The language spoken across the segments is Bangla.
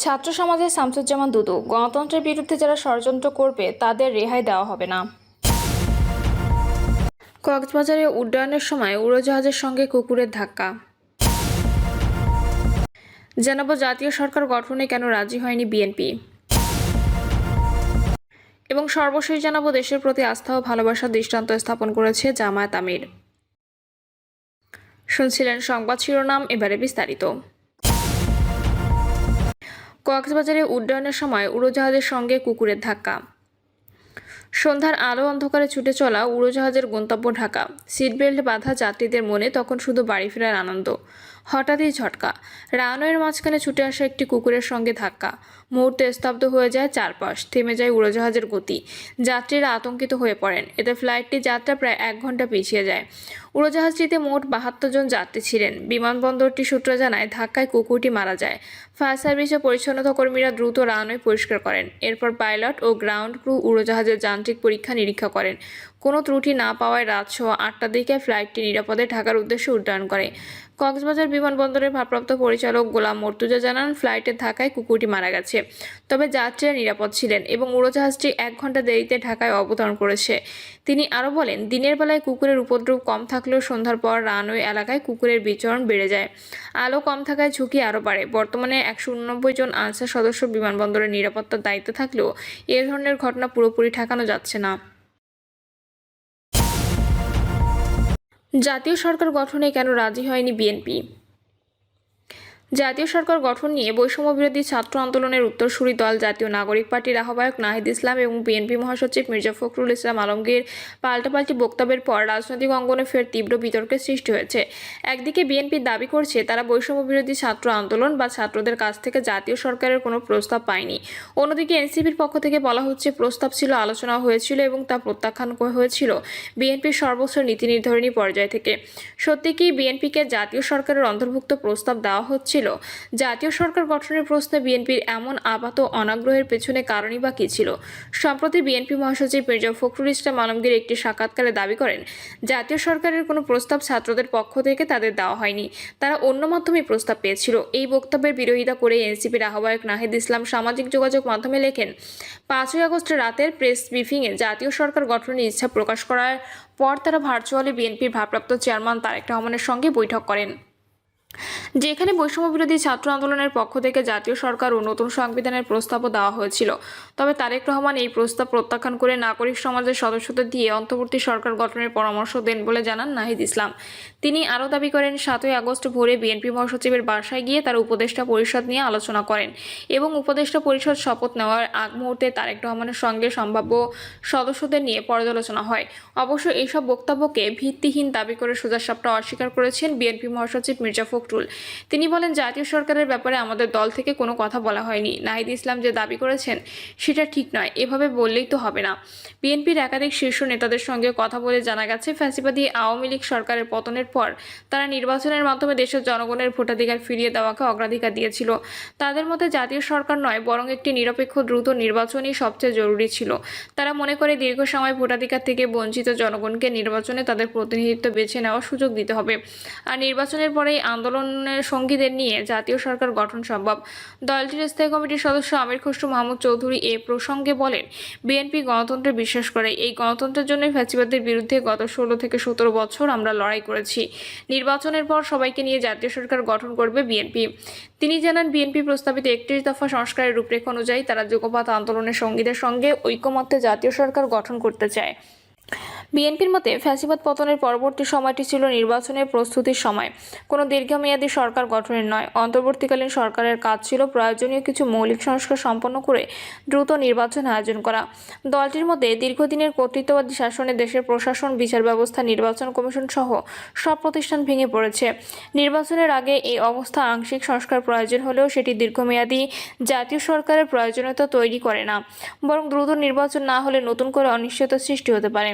ছাত্র সমাজের শামসুজ্জামান দুদু, গণতন্ত্রের বিরুদ্ধে যারা ষড়যন্ত্র করবে তাদের রেহাই দেওয়া হবে না। কক্সবাজারে উড্ডয়নের সময় উড়োজাহাজের সঙ্গে কুকুরের ধাক্কা। জানাবো জাতীয় সরকার গঠনে কেন রাজি হয়নি বিএনপি, এবং সর্বশেষ জানাবো দেশের প্রতি আস্থা ও ভালোবাসার দৃষ্টান্ত স্থাপন করেছে জামায়াত আমির। শুনছিলেন সংবাদ শিরোনাম, এবারে বিস্তারিত। কক্সবাজারে উড্ডয়নের সময় উড়োজাহাজের সঙ্গে কুকুরের ধাক্কা। সন্ধ্যার আলো অন্ধকারে ছুটে চলা উড়োজাহাজের গন্তব্য ঢাকা। সিটবেল্ট বাঁধা যাত্রীদের মনে তখন শুধু বাড়ি ফেরার আনন্দ। হঠাৎই ঝটকা, রানওয়ের মাঝখানে ছুটে আসা একটি কুকুরের সঙ্গে ধাক্কা। মুহূর্তে স্তব্ধ হয়ে যায় চারপাশ, থেমে যায় উড়োজাহাজের গতি। যাত্রীরা আতঙ্কিত হয়ে পড়েন। এতে ফ্লাইটটির যাত্রা প্রায় 1 ঘন্টা পিছিয়ে যায়। উড়োজাহাজটিতে মোট 72 জন যাত্রী ছিলেন। বিমানবন্দরটি সূত্র জানায়, ধাক্কায় কুকুরটি মারা যায়। ফায়ার সার্ভিস ও পরিচ্ছন্নতা কর্মীরা দ্রুত রানওয়ে পরিষ্কার করেন। এরপর পাইলট ও গ্রাউন্ড ক্রু উড়োজাহাজের যান্ত্রিক পরীক্ষা নিরীক্ষা করেন। কোনো ত্রুটি না পাওয়ায় রাত 8টার দিকে ফ্লাইটটি নিরাপদে ঢাকার উদ্দেশ্যে উড্ডয়ন করে। কক্সবাজার বিমানবন্দরের ভারপ্রাপ্ত পরিচালক গোলাম মর্তুজা জানান, ফ্লাইটের ধাক্কায় কুকুরটি মারা গেছে, তবে যাত্রীরা নিরাপদ ছিলেন এবং উড়োজাহাজটি 1 ঘন্টা দেরিতে ঢাকায় অবতরণ করেছে। তিনি আরও বলেন, দিনের বেলায় কুকুরের উপদ্রব কম থাকলেও সন্ধ্যার পর রানওয়ে এলাকায় কুকুরের বিচরণ বেড়ে যায়। আলো কম থাকায় ঝুঁকি আরও বাড়ে। বর্তমানে 189 জন আনসার সদস্য বিমানবন্দরের নিরাপত্তার দায়িত্বে থাকলেও এ ধরনের ঘটনা পুরোপুরি ঠেকানো যাচ্ছে না। জাতীয় সরকার গঠনে কেন রাজি হয়নি বিএনপি। জাতীয় সরকার গঠন নিয়ে বৈষম্য বিরোধী ছাত্র আন্দোলনের উত্তরসূরি দল জাতীয় নাগরিক পার্টির আহ্বায়ক নাহিদ ইসলাম এবং বিএনপি মহাসচিব মির্জা ফখরুল ইসলাম আলমগীর পাল্টাপাল্টি বক্তব্যের পর রাজনৈতিক অঙ্গনে ফের তীব্র বিতর্কের সৃষ্টি হয়েছে। একদিকে বিএনপি দাবি করছে তারা বৈষম্য বিরোধী ছাত্র আন্দোলন বা ছাত্রদের কাছ থেকে জাতীয় সরকারের কোনো প্রস্তাব পায়নি। অন্যদিকে এনসিপির পক্ষ থেকে বলা হচ্ছে, প্রস্তাব ছিল, আলোচনা হয়েছিল এবং তা প্রত্যাখ্যান হয়েছিল বিএনপির সর্বোচ্চ নীতি নির্ধারণী পর্যায় থেকে। সত্যি কি বিএনপিকে জাতীয় সরকারের অন্তর্ভুক্ত প্রস্তাব দেওয়া হচ্ছে? জাতীয় সরকার গঠনের প্রশ্নে বিএনপির এমন আপাত অনাগ্রহের পেছনে কারণই বা কী ছিল? সম্প্রতি বিএনপি মহাসচিব মির্জা ফখরুল ইসলাম আলমগীর একটি সাক্ষাৎকারে দাবি করেন, জাতীয় সরকারের কোনো প্রস্তাব ছাত্রদের পক্ষ থেকে তাদের দেওয়া হয়নি, তারা অন্য মাধ্যমে প্রস্তাব পেয়েছিল। এই বক্তব্যের বিরোধিতা করে এনসিপির আহ্বায়ক নাহিদ ইসলাম সামাজিক যোগাযোগ মাধ্যমে লেখেন, 5ই আগস্ট রাতের প্রেস ব্রিফিংয়ে জাতীয় সরকার গঠনের ইচ্ছা প্রকাশ করার পর তারা ভার্চুয়ালি বিএনপির ভারপ্রাপ্ত চেয়ারম্যান তারেক রহমানের সঙ্গে বৈঠক করেন, যেখানে বৈষম্য বিরোধী ছাত্র আন্দোলনের পক্ষ থেকে জাতীয় সরকার ও নতুন সংবিধানের প্রস্তাবও দেওয়া হয়েছিল। তবে তারেক রহমান এই প্রস্তাব প্রত্যাখ্যান করে নাগরিক সমাজের সদস্যদের দিয়ে অন্তর্বর্তী সরকার গঠনের পরামর্শ দেন বলে জানান নাহিদ ইসলাম। তিনি আরও দাবি করেন, 7ই আগস্ট ভোরে বিএনপি মহাসচিবের বাসায় গিয়ে তারা উপদেষ্টা পরিষদ নিয়ে আলোচনা করেন এবং উপদেষ্টা পরিষদ শপথ নেওয়ার আগ মুহূর্তে তারেক রহমানের সঙ্গে সম্ভাব্য সদস্যদের নিয়ে পর্যালোচনা হয়। অবশ্য এইসব বক্তব্যকে ভিত্তিহীন দাবি করে সোজাসাপটা অস্বীকার করেছেন বিএনপি মহাসচিব মির্জা ফখরুল। তিনি বলেন, জাতীয় সরকারের ব্যাপারে আমাদের দল থেকে কোনো কথা বলা হয়নি। নাহিদ ইসলাম যে দাবি করেছেন সেটা ঠিক নয়, এভাবে বললেই তো হবে না। বিএনপির একাধিক শীর্ষ নেতাদের সঙ্গে কথা বলে জানা গেছে, ফ্যাসিবাদী আওয়ামী লীগ সরকারের পতনের পর তারা নির্বাচনের মাধ্যমে দেশের জনগণের ভোটাধিকার ফিরিয়ে দেওয়াকে অগ্রাধিকার দিয়েছিল। তাদের মতে জাতীয় সরকার নয়, বরং একটি নিরপেক্ষ দ্রুত নির্বাচনই সবচেয়ে জরুরি ছিল। তারা মনে করে দীর্ঘ সময় ভোটাধিকার থেকে বঞ্চিত জনগণকে নির্বাচনে তাদের প্রতিনিধিত্ব বেছে নেওয়ার সুযোগ দিতে হবে। আর নির্বাচনের পরেই আন্দোলনের সঙ্গীদের নিয়ে জাতীয় সরকার গঠন সম্ভব। দলটির স্থায়ী কমিটির সদস্য আমির খসরু মাহমুদ চৌধুরী এ প্রসঙ্গে বলেন, বিএনপি গণতন্ত্রে বিশ্বাস করে। এই গণতন্ত্রের জন্য ফ্যাসিবাদের বিরুদ্ধে গত 16 থেকে 17 বছর আমরা লড়াই করেছি। নির্বাচনের পর সবাইকে নিয়ে জাতীয় সরকার গঠন করবে বিএনপি। তিনি জানান, বিএনপি প্রস্তাবিত 31 দফা সংস্কারের রূপরেখা অনুযায়ী তারা যুগপৎ আন্দোলনের সঙ্গীদের সঙ্গে ঐকমত্যে জাতীয় সরকার গঠন করতে চায়। বিএনপির মতে ফ্যাসিবাদ পতনের পরবর্তী সময়টি ছিল নির্বাচনের প্রস্তুতির সময়, কোনো দীর্ঘমেয়াদী সরকার গঠনের নয়। অন্তর্বর্তীকালীন সরকারের কাজ ছিল প্রয়োজনীয় কিছু মৌলিক সংস্কার সম্পন্ন করে দ্রুত নির্বাচন আয়োজন করা। দলটির মতে দীর্ঘদিনের কর্তৃত্ববাদী শাসনে দেশের প্রশাসন, বিচার ব্যবস্থা, নির্বাচন কমিশন সহ সব প্রতিষ্ঠান ভেঙে পড়েছে। নির্বাচনের আগে এই অবস্থা আংশিক সংস্কার প্রয়োজন হলেও সেটি দীর্ঘমেয়াদী জাতীয় সরকারের প্রয়োজনীয়তা তৈরি করে না, বরং দ্রুত নির্বাচন না হলে নতুন করে অনিশ্চয়তা সৃষ্টি হতে পারে।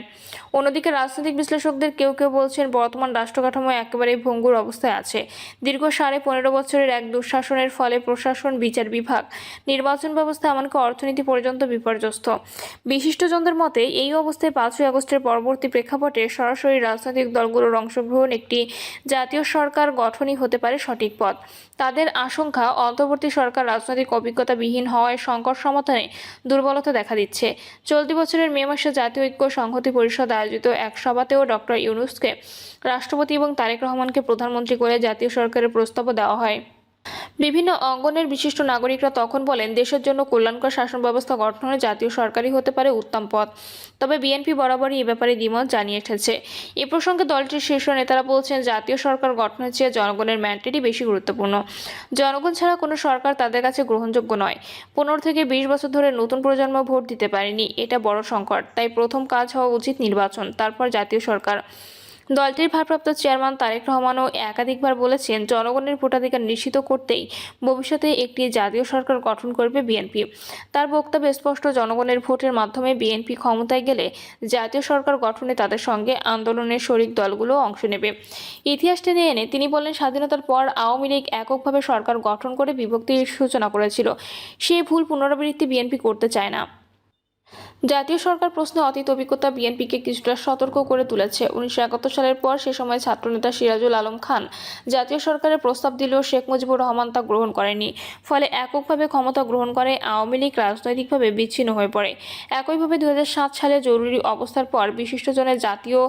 অন্যদিকে রাজনৈতিক বিশ্লেষকদের কেউ কেউ বলছেন বর্তমান রাষ্ট্রকাঠামো একেবারেই ভঙ্গুর অবস্থায় আছে। দীর্ঘ 15.5 বছরের এক দুঃশাসনের ফলে প্রশাসন, বিচার বিভাগ, নির্বাচন ব্যবস্থা এমনকি অর্থনীতি পর্যন্ত বিপর্যস্ত। বিশিষ্টজনদের মতে এই অবস্থায় 5ই আগস্টের পরবর্তী প্রেক্ষাপটে সরাসরি রাজনৈতিক দলগুলোর অংশগ্রহণ একটি জাতীয় সরকার গঠনই হতে পারে সঠিক পথ। তাদের আশঙ্কা, অন্তর্বর্তী সরকার রাজনৈতিক অভিজ্ঞতাবিহীন হওয়ায় সংকট সমাধানে দুর্বলতা দেখা দিচ্ছে। চলতি বছরের মে মাসে জাতীয় ঐক্য সংহতি পরিষদ আয়োজিত এক সভাতেও ডক্টর ইউনূসকে রাষ্ট্রপতি এবং তারেক রহমানকে প্রধানমন্ত্রী করে জাতীয় সরকারের প্রস্তাবও দেওয়া হয়। বিভিন্ন অঙ্গনের বিশিষ্ট নাগরিকরা তখন বলেন, দেশের জন্য কল্যাণকর শাসন ব্যবস্থা গঠনে জাতীয় সরকারই হতে পারে উত্তম পথ। তবে বিএনপি বরাবরই এ ব্যাপারে দ্বিমত জানিয়ে এসেছে। এ প্রসঙ্গে দলটির শীর্ষ নেতারা বলছেন, জাতীয় সরকার গঠনের চেয়ে জনগণের ম্যান্ডেটই বেশি গুরুত্বপূর্ণ। জনগণ ছাড়া কোনো সরকার তাদের কাছে গ্রহণযোগ্য নয়। 15 থেকে 20 বছর ধরে নতুন প্রজন্ম ভোট দিতে পারেনি, এটা বড় সংকট। তাই প্রথম কাজ হওয়া উচিত নির্বাচন, তারপর জাতীয় সরকার। দলটির ভারপ্রাপ্ত চেয়ারম্যান তারেক রহমানও একাধিকবার বলেছেন, জনগণের ভোটাধিকার নিশ্চিত করতেই ভবিষ্যতে একটি জাতীয় সরকার গঠন করবে বিএনপি। তার বক্তব্যে স্পষ্ট, জনগণের ভোটের মাধ্যমে বিএনপি ক্ষমতায় গেলে জাতীয় সরকার গঠনে তাদের সঙ্গে আন্দোলনের শরিক দলগুলো অংশ নেবে। ইতিহাস টেনে এনে তিনি বলেন, স্বাধীনতার পর আওয়ামী লীগ এককভাবে সরকার গঠন করে বিভক্তির সূচনা করেছিল। সেই ভুল পুনরাবৃত্তি বিএনপি করতে চায় না। জাতীয় সরকার প্রশ্নে অতীত অভিজ্ঞতা বিএনপিকে কিছুটা সতর্ক করে তুলেছে। 1971 সালের পর সে সময় ছাত্রনেতা সিরাজুল আলম খান জাতীয় সরকারের প্রস্তাব দিলেও শেখ মুজিবুর রহমান তা গ্রহণ করেনি। ফলে এককভাবে ক্ষমতা গ্রহণ করে আওয়ামী লীগ রাজনৈতিকভাবে বিচ্ছিন্ন হয়ে পড়ে। একইভাবে 2007 সালে জরুরি অবস্থার পর বিশিষ্টজনের জাতীয়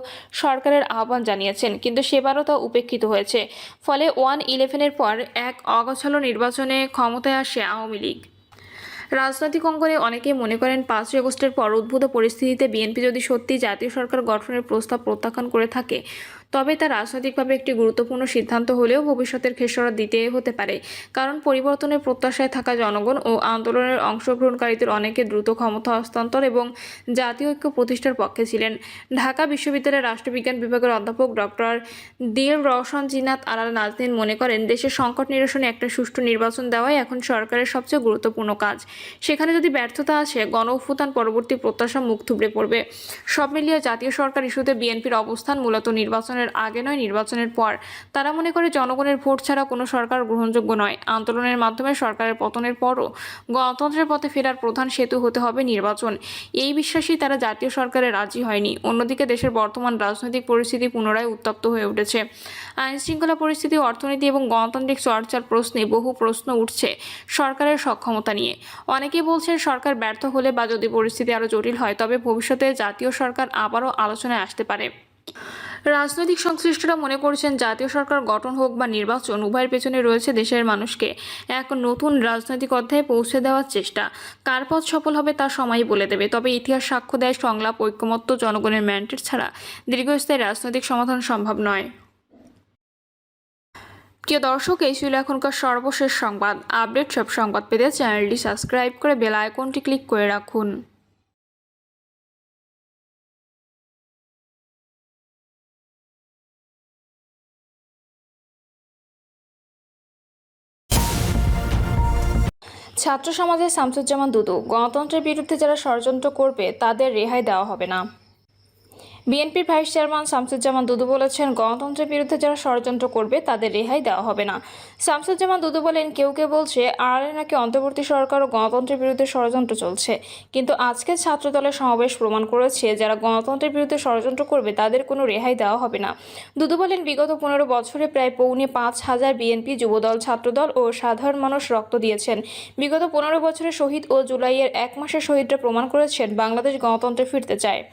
সরকারের আহ্বান জানিয়েছেন, কিন্তু সেবারও তা উপেক্ষিত হয়েছে। ফলে 1/11-এর পর এক অগোছালো নির্বাচনে ক্ষমতায় আসে আওয়ামী লীগ। রাজনৈতিক অঙ্গনে অনেকেই মনে করেন, 5ই আগস্টের পর উদ্ভূত পরিস্থিতিতে বিএনপি যদি সত্যি জাতীয় সরকার গঠনের প্রস্তাব প্রত্যাখ্যান করে থাকে, তবে তা রাজনৈতিকভাবে একটি গুরুত্বপূর্ণ সিদ্ধান্ত হলেও ভবিষ্যতের খেসারত দিতে হতে পারে। কারণ পরিবর্তনের প্রত্যাশায় থাকা জনগণ ও আন্দোলনের অংশগ্রহণকারীদের অনেকে দ্রুত ক্ষমতা হস্তান্তর এবং জাতীয় ঐক্য প্রতিষ্ঠার পক্ষে ছিলেন। ঢাকা বিশ্ববিদ্যালয়ের রাষ্ট্রবিজ্ঞান বিভাগের অধ্যাপক ডক্টর দিল রওশন জিনাত আলাল নাজনীন মনে করেন, দেশের সংকট নিরসনে একটা সুষ্ঠু নির্বাচন দেওয়াই এখন সরকারের সবচেয়ে গুরুত্বপূর্ণ কাজ। সেখানে যদি ব্যর্থতা আসে, গণ অভ্যুত্থান পরবর্তী প্রত্যাশা মুখ থুবড়ে পড়বে। সব মিলিয়ে জাতীয় সরকার ইস্যুতে বিএনপির অবস্থান মূলত নির্বাচনের আগে নয়, নির্বাচনের পর। তারা মনে করে, জনগণের ভোট ছাড়া কোনো সরকার গ্রহণযোগ্য নয়। আন্দোলনের মাধ্যমে সরকারের পতনের পরও গণতন্ত্রের পথে ফেরার প্রধান সেতু হতে হবে নির্বাচন। এই বিশ্বাসেই তারা জাতীয় সরকারে রাজি হয়নি। অন্যদিকে দেশের বর্তমান রাজনৈতিক পরিস্থিতি পুনরায় উত্তপ্ত হয়ে উঠেছে। আইনশৃঙ্খলা পরিস্থিতি, অর্থনীতি এবং গণতান্ত্রিক চর্চার প্রশ্নে বহু প্রশ্ন উঠছে সরকারের সক্ষমতা নিয়ে। অনেকেই বলছেন, সরকার ব্যর্থ হলে বা যদি পরিস্থিতি আরও জটিল হয়, তবে ভবিষ্যতে জাতীয় সরকার আবারও আলোচনায় আসতে পারে। রাজনৈতিক সংশ্লিষ্টরা মনে করছেন, জাতীয় সরকার গঠন হোক বা নির্বাচন, উভয়ের পেছনে রয়েছে দেশের মানুষকে এক নতুন রাজনৈতিক অধ্যায়ে পৌঁছে দেওয়ার চেষ্টা। কার পথ সফল হবে তা সময়ই বলে দেবে। তবে ইতিহাস সাক্ষ্য দেয়, সংলাপ, ঐক্যমত্য, জনগণের ম্যান্ডেট ছাড়া দীর্ঘস্থায়ী রাজনৈতিক সমাধান সম্ভব নয়। প্রিয় দর্শক, এই ছিল এখনকার সর্বশেষ সংবাদ। আপডেট সব সংবাদ পেতে চ্যানেলটি সাবস্ক্রাইব করে বেল আইকনটি ক্লিক করে রাখুন। ছাত্র সমাজের শামসুজ্জামান দুদু, গণতন্ত্রের বিরুদ্ধে যারা ষড়যন্ত্র করবে তাদের রেহাই দেওয়া হবে না। বিএনপির ভাইস চেয়ারম্যান শামসুজ্জামান দুদু বলেছেন, গণতন্ত্রের বিরুদ্ধে যারা ষড়যন্ত্র করবে তাদের রেহাই দেওয়া হবে না। শামসুজ্জামান দুদু বলেন, কেউ কেউ বলছে আড়ালে নাকি অন্তর্বর্তী সরকার ও গণতন্ত্রের বিরুদ্ধে ষড়যন্ত্র চলছে, কিন্তু আজকে ছাত্রদলের সমাবেশ প্রমাণ করেছে, যারা গণতন্ত্রের বিরুদ্ধে ষড়যন্ত্র করবে তাদের কোনো রেহাই দেওয়া হবে না। দুদু বলেন, বিগত 15 বছরে প্রায় 4,500 বিএনপি, যুবদল, ছাত্রদল ও সাধারণ মানুষ রক্ত দিয়েছেন। বিগত 15 বছরে শহীদ ও জুলাইয়ের 1 মাসের শহীদরা প্রমাণ করেছেন, বাংলাদেশ গণতন্ত্রে ফিরতে চায়।